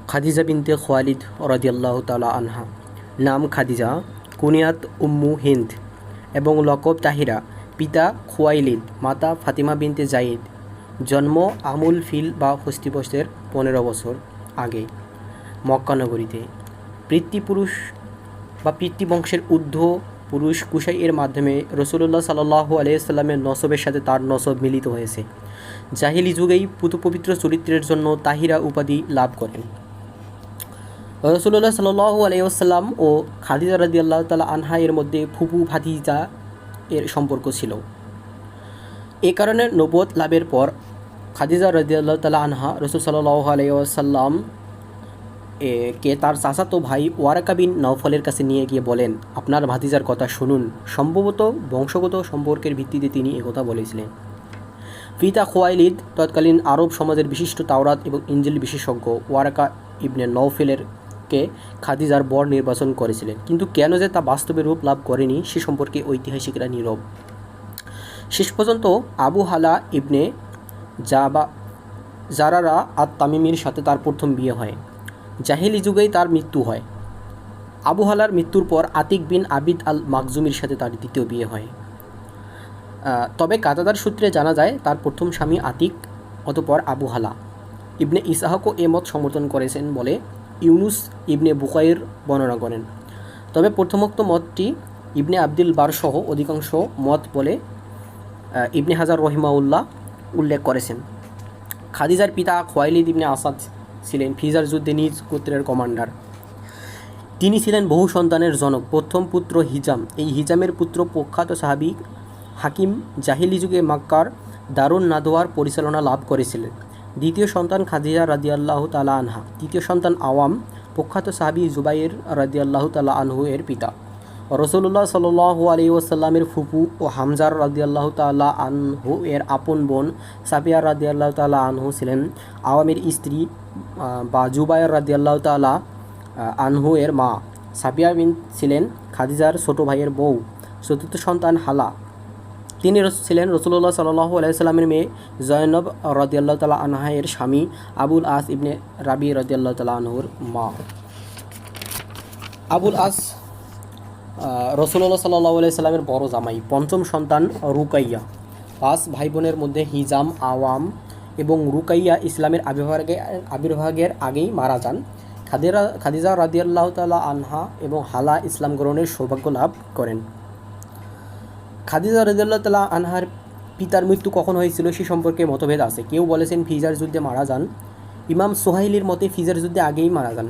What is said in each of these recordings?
খাদিজা বিনতে খোয়ালিদ রাদিয়াল্লাহু তাআলা আনহা। নাম খাদিজা, কুনিয়াত উম্মু হিন্দ এবং লকব তাহিরা। পিতা খুয়াইলিদ, মাতা ফাতিমা বিনতে জাইদ। জন্ম আমুল ফিল বা হস্তিবশের 15 বছর আগে মক্কা নগরীতে। পিতৃপুরুষ বা পিতৃবংশের ঊর্ধ্ব পুরুষ কুশাই এর মাধ্যমে রাসূলুল্লাহ সাল্লাল্লাহু আলাইহি ওয়াসাল্লামের নসবের সাথে তার নসব মিলিত হয়েছে। জাহিলি যুগেই পবিত্র চরিত্রের জন্য তাহিরা উপাধি লাভ করেন। রাসূলুল্লাহ সাল্লাল্লাহু আলাইহি ওয়াসাল্লাম ও খাদিজা রাদিয়াল্লাহু তাআলা আনহা এর মধ্যে ফুফু ভাতিজা এর সম্পর্ক ছিল। এ কারণে নবুয়ত লাভের পর খাদিজা রাদিয়াল্লাহু তাআলা আনহা রাসূল সাল্লাল্লাহু আলাইহি ওয়াসাল্লাম কে তার চাচাতো ভাই ওয়ারাকা বিন নওফলের কাছে নিয়ে গিয়ে বলেন, আপনার ভাতিজার কথা শুনুন। সম্ভবত বংশগত সম্পর্কের ভিত্তিতে তিনি একথা বলেছিলেন। পিতা খুয়াইলিদ তৎকালীন আরব সমাজের বিশিষ্ট তাওরাত এবং ইনজিল বিশেষজ্ঞ ওয়ারাকা ইবনে নওফেলের কে খাদিজার বর নির্বাচন করেছিলেন, কিন্তু কেন যে তা বাস্তবে রূপ লাভ করেনি সে সম্পর্কে ঐতিহাসিকরা নীরব। শেষ পর্যন্ত আবু হালা ইবনে জারারা আর তামিমির সাথে তার প্রথম বিয়ে হয়। জাহিলি যুগেই তার মৃত্যু হয়। আবু হালার মৃত্যুর পর আতিক বিন আবিদ আল মাকজুমির সাথে তার দ্বিতীয় বিয়ে হয়। তবে কাতাদার সূত্রে জানা যায় তার প্রথম স্বামী আতিক, অতঃপর আবু হালা। ইবনে ইসহাকও এ মত সমর্থন করেছেন বলে ইউনুস ইবনে বুকাইর বর্ণনা করেন। তবে প্রথমোক্ত মতটি ইবনে আব্দুল বার সহ অধিকাংশ মত বলে ইবনে হাজার রহিমাউল্লাহ উল্লেখ করেছেন। খাদিজার পিতা খোয়াইলিদ ইবনে আসাদ ছিলেন ফিজার যুদ্ধে নিজ গোত্রের কমান্ডার। তিনি ছিলেন বহু সন্তানের জনক। প্রথম পুত্র হিজাম। এই হিজামের পুত্র প্রখ্যাত সাহাবী হাকিম জাহিলি যুগে মক্কার দারুন নাদওয়ার পরিচালনা লাভ করেছিলেন। দ্বিতীয় সন্তান খাদিজা রাদিয়াল্লাহু তাআলা আনহা। তৃতীয় সন্তান আওয়াম, প্রখ্যাত সাহাবী জুবাইর রাদিয়াল্লাহু তাআলা আনহু এর পিতা। রাসূলুল্লাহ সাল্লাল্লাহু আলাইহি ওয়াসাল্লামের ফুফু ও হামজার রাদিয়াল্লাহু তাআলা আনহু এর আপন বোন সাফিয়া রাদিয়াল্লাহু তাআলা আনহু ছিলেন আওয়ামের স্ত্রী বা জুবাইর রাদিয়াল্লাহু তাআলা আনহু এর মা। সাফিয়া ছিলেন খাদিজার ছোট ভাইয়ের বউ। চতুর্থ সন্তান হালা। তিনি ছিলেন রাসূলুল্লাহ সাল্লাল্লাহু আলাইহি ওয়াসাল্লামের মেয়ে জয়নব রাদিয়াল্লাহু তাআলা আনহা এর স্বামী আবুল আস ইবনে রাবি রাদিয়াল্লাহু তাআলা আনহুর মা। আবুল আস রাসূলুল্লাহ সাল্লাল্লাহু আলাইহি ওয়াসাল্লামের বড় জামাই। পঞ্চম সন্তান রুকাইয়া। 5 ভাই বোনের মধ্যে হিজাম, আওয়াম এবং রুকাইয়া ইসলামের আবির্ভাবের আগেই মারা যান। খাদিজা রাদিয়াল্লাহু তাআলা আনহা এবং হালা ইসলাম গ্রহণের সৌভাগ্য লাভ করেন। খাদিজা রাদিয়াল্লাহু তাআলা আনহার পিতার মৃত্যু কখন হয়েছিল সে সম্পর্কে মতভেদ আছে। কেউ বলেছেন ফিজার যুদ্ধে মারা যান। ইমাম সোহাইলির মতে ফিজার যুদ্ধে আগেই মারা যান।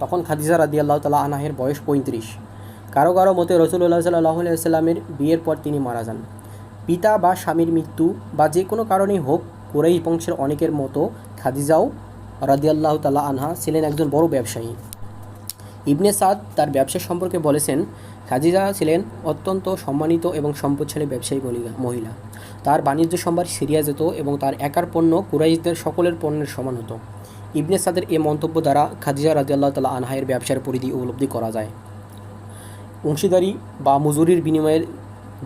তখন খাদিজা রাদিয়াল্লাহু তাআলা আনহার বয়স 35। কারো কারো মতে রাসূলুল্লাহ সাল্লাল্লাহু আলাইহি ওয়াসাল্লামের বিয়ের পর তিনি মারা যান। পিতা বা স্বামীর মৃত্যু বা যে কোনো কারণেই হোক, কুরাইশ বংশের অনেকের মতো খাদিজাও রাদিয়াল্লাহু তাআলা আনহা ছিলেন একজন বড় ব্যবসায়ী। ইবনে সাদ তার ব্যবসা সম্পর্কে বলেছেন, খাদিজা ছিলেন অত্যন্ত সম্মানিত এবং সম্পদশালী ব্যবসায়ী মহিলা। তার বাণিজ্য সম্ভার সিরিয়া যেত এবং তার একার পণ্য কুরাইশদের সকলের পণ্যের সমান হতো। ইবনে সাদের এ মন্তব্য দ্বারা খাদিজা রাদিয়াল্লাহু তাআলা আনহার ব্যবসার পরিধি উপলব্ধি করা যায়। অংশীদারি বা মজুরির বিনিময়ে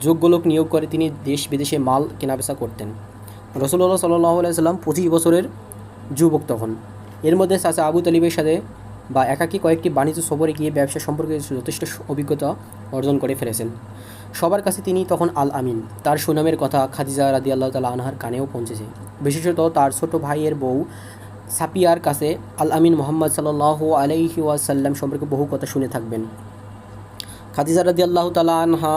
যোগ্য লোক নিয়োগ করে তিনি দেশ বিদেশে মাল কেনাবেচা করতেন। রাসূলুল্লাহ সাল্লাল্লাহু আলাইহি ওয়াসাল্লাম 25 বছরের যুবক তখন। এর মধ্যে চাচা আবু তালিবের সাথে বা একাকী কয়েকটি বাণিজ্য সফরে গিয়ে ব্যবসা সম্পর্কে যথেষ্ট অভিজ্ঞতা অর্জন করে ফেলেছেন। সবার কাছে তিনি তখন আল আমিন। তার সুনামের কথা খাদিজা রাদিয়াল্লাহু তাআলা আনহার কানেও পৌঁছেছে। বিশেষত তার ছোট ভাইয়ের বউ সাফিয়ার কাছে আল আমিন মুহাম্মদ সাল্লাল্লাহু আলাইহি ওয়াসাল্লাম সম্পর্কে বহু কথা শুনে থাকবেন। খাদিজা রাদিয়াল্লাহু তাআলা আনহা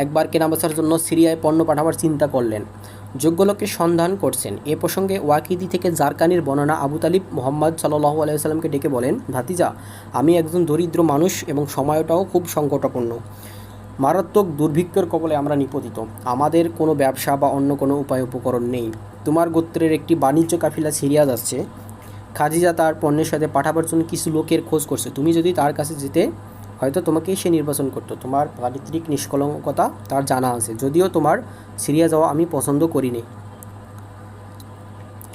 একবার কেনাবেচার জন্য সিরিয়ায় পণ্য পাঠাবার চিন্তা করলেন। যোগ্য লোকের সন্ধান করছেন। এ প্রসঙ্গে ওয়াকিদি থেকে জারকানির বর্ণনা আবু তালিব মুহাম্মদ সাল্লাল্লাহু আলাইহি ওয়াসাল্লামকে ডেকে বলেন, ভাতিজা, আমি একজন দরিদ্র মানুষ এবং সময়টাও খুব সংকটাপন্ন। মারাত্মক দুর্ভিক্ষের কবলে আমরা নিপতিত। আমাদের কোনো ব্যবসা বা অন্য কোনো উপায় উপকরণ নেই। তোমার গোত্রের একটি বাণিজ্য কাফিলা সিরিয়া যাচ্ছে। খাদিজা তার পণ্যের সাথে পাঠাবার জন্য কিছু লোকের খোঁজ করছে। তুমি যদি তার কাছে যেতে, হয়তো তোমাকেই সে নির্বাচন করতো। তোমার চারিত্রিক নিষ্কলঙ্কতা তার জানা আছে। যদিও তোমার সিরিয়া যাওয়া আমি পছন্দ করিনি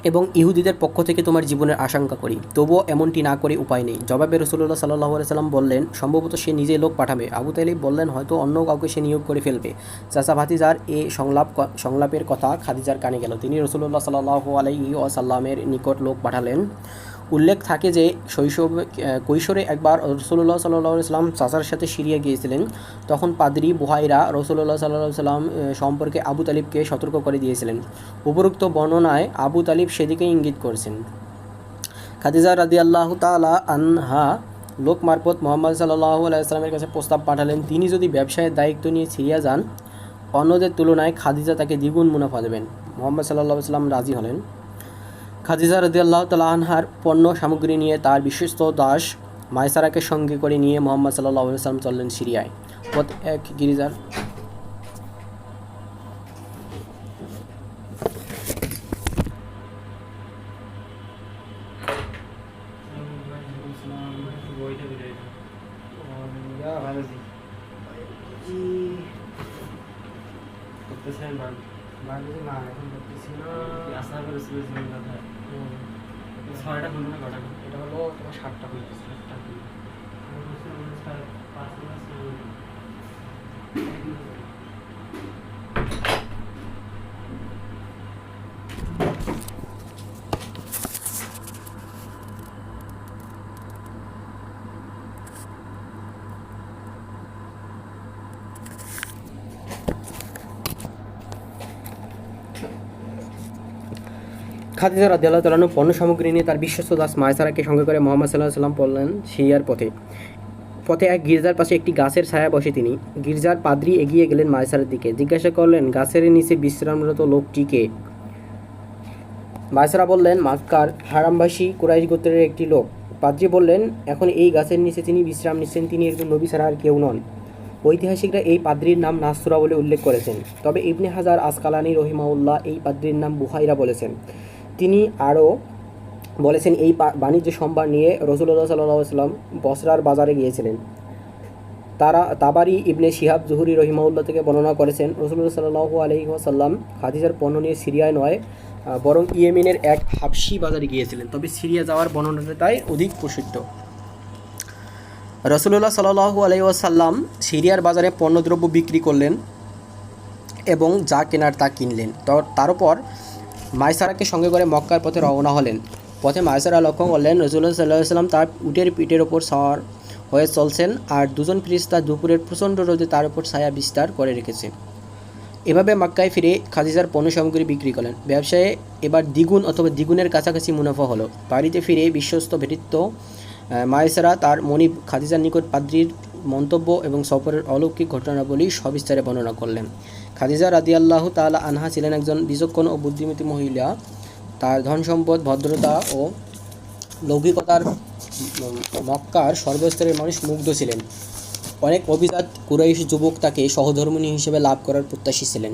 এবং ইহুদিদের পক্ষ থেকে তোমার জীবনের আশঙ্কা করি, তবুও এমনটি না করে উপায় নেই। জবাবে রাসূলুল্লাহ সাল্লাল্লাহু আলাইহি ওয়াসাল্লাম বললেন, সম্ভবত সে নিজে লোক পাঠাবে। আবু তালিব বললেন, হয়তো অন্য কাউকে সে নিয়োগ করে ফেলবে। চাচা ভাতিজার এ সংলাপের কথা খাদিজার কানে গেল। তিনি রাসূলুল্লাহ সাল্লাল্লাহু আলাইহি ওয়াসাল্লামের নিকট লোক পাঠালেন। উল্লেখ থাকে যে কৈশোরে একবার রসুল্লাহ সাল্লাহ সাল্লাম চাচার সাথে সিরিয়া গিয়েছিলেন। তখন পাদ্রী বুহাইরা রসুল্লাহ সাল্লাহ সাল্লাম সম্পর্কে আবু তালিবকে সতর্ক করে দিয়েছিলেন। উপরোক্ত বর্ণনায় আবু তালিব সেদিকে ইঙ্গিত করছেন। খাদিজা রাদিয়াল্লাহু তাআলা আনহা লোক মারফত মুহাম্মদ সাল্লাল্লাহু আলাইহি ওয়াসাল্লামের কাছে প্রস্তাব পাঠালেন, তিনি যদি ব্যবসায়ের দায়িত্ব নিয়ে সিরিয়া যান, অন্যদের তুলনায় খাদিজা তাকে দ্বিগুণ মুনাফা দেবেন। মুহাম্মদ সাল্লাল্লাহু আলাইহি ওয়াসাল্লাম রাজি হলেন। খাদিজা রাদিয়াল্লাহু তাআলা আনহার পণ্য সামগ্রী নিয়ে তার বিশ্বস্ত দাস মায়সারাকে সঙ্গে করে নিয়ে মুহাম্মদ সাল্লাল্লাহু আলাইহি ওয়াসাল্লাম চললেন সিরিয়ায়। পথ এক গিরিজার এটা হলো তোমার 7টা হয়ে গেছে। খাদিজা রাদিয়াল্লাহু তাআলা আনহা পণ্য সামগ্রী নিয়ে তার বিশ্বস্ত দাস মায়সারাকে সঙ্গে করে মুহাম্মদ সাল্লাল্লাহু আলাইহি ওয়াসাল্লাম পড়লেন সিরিয়ার পথে এক গির্জার পাশে একটি গাছের ছায়া বসে তিনি। গির্জার পাদ্রী এগিয়ে গেলেন মায়সারার দিকে, জিজ্ঞাসা করলেন, গাছের নিচে বিশ্রামরত লোকটিকে? মায়সারা বললেন, মক্কার হারামবাসী কুরাইশ গোত্রের একটি লোক। পাদ্রী বললেন, এখন এই গাছের নিচে তিনি বিশ্রাম নিচ্ছেন, তিনি একজন নবী ছাড়া আর কেউ নন। ঐতিহাসিকরা এই পাদ্রীর নাম নাসরা বলে উল্লেখ করেছেন, তবে ইবনে হাজার আসকালানি রহিমাউল্লাহ এই পাদ্রীর নাম বুহাইরা বলেছেন। তিনি আরও বলেছেন, এই বাণিজ্য সম্ভার নিয়ে রাসূলুল্লাহ সাল্লাল্লাহু আলাইহি ওয়াসাল্লাম বসরার বাজারে গিয়েছিলেন। তাবারি ইবনে শিহাব জুহরি রহিমাউল্লাহ থেকে বর্ণনা করেছেন, রাসূলুল্লাহ সাল্লাল্লাহু আলাইহি ওয়াসাল্লাম খাদিজার পণ্য নিয়ে সিরিয়ায় নয় বরং ইয়েমেনের এক হাবশি বাজারে গিয়েছিলেন, তবে সিরিয়া যাওয়ার বর্ণনাটা তাই অধিক প্রসিদ্ধ। রাসূলুল্লাহ সাল্লাল্লাহু আলাইহি ওয়াসাল্লাম সিরিয়ার বাজারে পণ্যদ্রব্য বিক্রি করলেন এবং যা কেনার তা কিনলেন। তার উপর মায়সারাকে সঙ্গে করে মক্কার পথে রওনা হলেন। পথে মায়সারা লক্ষ্য করলেন রাসূলুল্লাহ সাল্লাল্লাহু আলাইহি ওয়াসাল্লাম তার উটের পিঠের ওপর সওয়ার হয়ে চলছেন, আর দুজন ফেরেশতা দুপুরের প্রচণ্ড রোদে তার উপর ছায়া বিস্তার করে রেখেছে। এভাবে মক্কায় ফিরে খাদিজার পণ্য সামগ্রী বিক্রি করলেন। ব্যবসায়ে এবার দ্বিগুণ অথবা দ্বিগুণের কাছাকাছি মুনাফা হলো। বাড়িতে ফিরে বিশ্বস্ত ভৃত্য মায়সারা তার মনিব খাদিজার নিকট পাদ্রীর মন্তব্য এবং সফরের অলৌকিক ঘটনাবলী সবিস্তারে বর্ণনা করলেন। খাদিজা রাদিয়াল্লাহু তাআলা আনহা ছিলেন একজন বিচক্ষণ ও বুদ্ধিমতী মহিলা। তার ধন সম্পদ, ভদ্রতা ও লৌকিকতার মক্কার সর্বস্তরের মানুষ মুগ্ধ ছিলেন। অনেক অভিজাত কুরাইশ যুবক তাকে সহধর্মিণী হিসেবে লাভ করার প্রত্যাশী ছিলেন।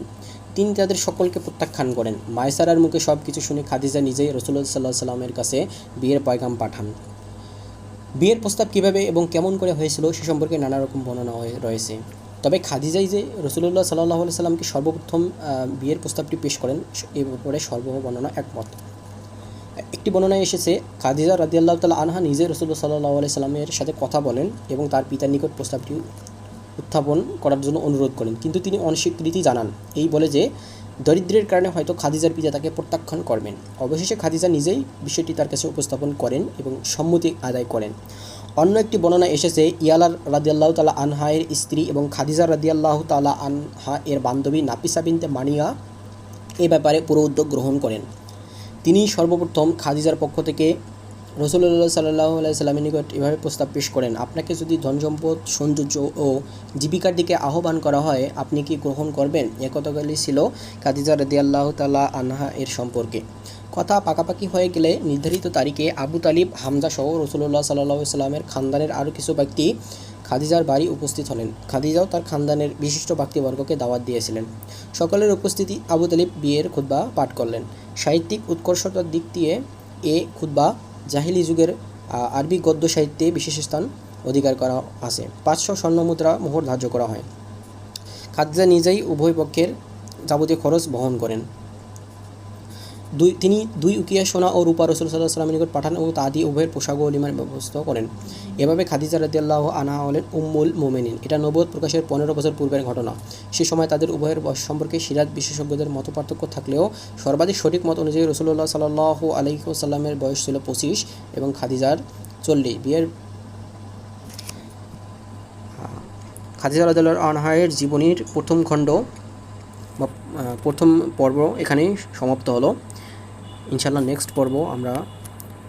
তিনি তাদের সকলকে প্রত্যাখ্যান করেন। মায়সারার মুখে সব কিছু শুনে খাদিজা নিজেই রাসূলুল্লাহ সাল্লাল্লাহু আলাইহি ওয়াসাল্লামের কাছে বিয়ের পয়গাম পাঠান। বিয়ের প্রস্তাব কীভাবে এবং কেমন করে হয়েছিল সে সম্পর্কে নানা রকম বর্ণনা রয়েছে, তবে খাদিজাই যে রাসূলুল্লাহ সাল্লাল্লাহু আলাইহি ওয়াসাল্লামকে সর্বপ্রথম বিয়ের প্রস্তাবটি পেশ করেন এ ব্যাপারে সর্ববর্ণনা একমত। একটি বর্ণনায় এসেছে, খাদিজা রাদিয়াল্লাহু তাআলা আনহা নিজে রাসূলুল্লাহ সাল্লাল্লাহু আলাইহি ওয়াসাল্লামের সাথে কথা বলেন এবং তার পিতার নিকট প্রস্তাবটি উত্থাপন করার জন্য অনুরোধ করেন, কিন্তু তিনি অস্বীকৃতি জানান, এই বলে যে দরিদ্রের কারণে হয়তো খাদিজার পিতা তাকে প্রত্যাখ্যান করবেন। অবশেষে খাদিজা নিজেই বিষয়টি তার কাছে উপস্থাপন করেন এবং সম্মতি আদায় করেন। অন্য একটি বর্ণনা এসেছে, ইয়ালা রাদিয়াল্লাহু তাআলা আনহা এর স্ত্রী এবং খাদিজা রাদিয়াল্লাহু তাআলা আনহা এর বান্ধবী নাফিসা বিনতে মানিয়া এ ব্যাপারে পুরো উদ্যোগ গ্রহণ করেন। তিনি সর্বপ্রথম খাদিজার পক্ষ থেকে রাসূলুল্লাহ সাল্লাল্লাহু আলাইহি ওয়াসাল্লামের নিকট এভাবে প্রস্তাব পেশ করেন, আপনাকে যদি ধনসম্পদ, সৌন্দর্য ও জীবিকার দিকে আহ্বান করা হয়, আপনি কি গ্রহণ করবেন? এ কথাগুলি ছিল খাদিজা রাদিয়াল্লাহু তাআলা আনহা এর সম্পর্কে। কথা পাকাপাকি হয়ে গেলে নির্ধারিত তারিখে আবু তালিব, হামজা সহ রাসূলুল্লাহ সাল্লাল্লাহু আলাইহি ওয়াসাল্লামের খানদানের আরও কিছু ব্যক্তি খাদিজার বাড়ি উপস্থিত হলেন। খাদিজাও তার খানদানের বিশিষ্ট ব্যক্তিবর্গকে দাওয়াত দিয়েছিলেন। সকলের উপস্থিতি আবু তালিব বিয়ের খুতবা পাঠ করলেন। সাহিত্যিক উৎকর্ষতার দিক দিয়ে এ খুতবা জাহিলি যুগের আরবি গদ্য সাহিত্যে বিশেষ স্থান অধিকার করা আছে। 500 স্বর্ণমুদ্রা মোহর ধার্য করা হয়। খাদিজা নিজেই উভয় পক্ষের যাবতীয় খরচ বহন করেন। তিনি 2 উকিয়া সোনা ও রূপা রাসূল সাল্লাল্লাহু আলাইহি ওয়াসাল্লামের নিকট পাঠান এবং তা দিয়ে উভয়ের পোশাক ও অলিমার ব্যবস্থা করেন। এভাবে খাদিজা রাদিয়াল্লাহু আনহা হলেন উম্মুল মুমিনিন। এটা নবুয়ত প্রকাশের 15 বছর পূর্বের ঘটনা। সে সময় তাদের উভয়ের বয়স সম্পর্কে সিরাত বিশেষজ্ঞদের মতপার্থক্য থাকলেও সর্বাধিক সঠিক মত অনুযায়ী রাসূলুল্লাহ সাল্লাল্লাহু আলাইহি ওয়াসাল্লামের বয়স ছিল 25 এবং খাদিজার 40। খাদিজা রাদিয়াল্লাহু আনহার জীবনীর প্রথম খণ্ড বা প্রথম পর্ব এখানেই সমাপ্ত হলো। ইনশাআল্লাহ নেক্সট পর্ব আমরা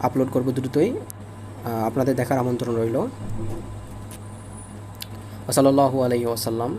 আপলোড করব দ্রুতই। আপনাদের দেখার আমন্ত্রণ রইল। সাল্লাল্লাহু আলাইহি ওয়াসাল্লাম।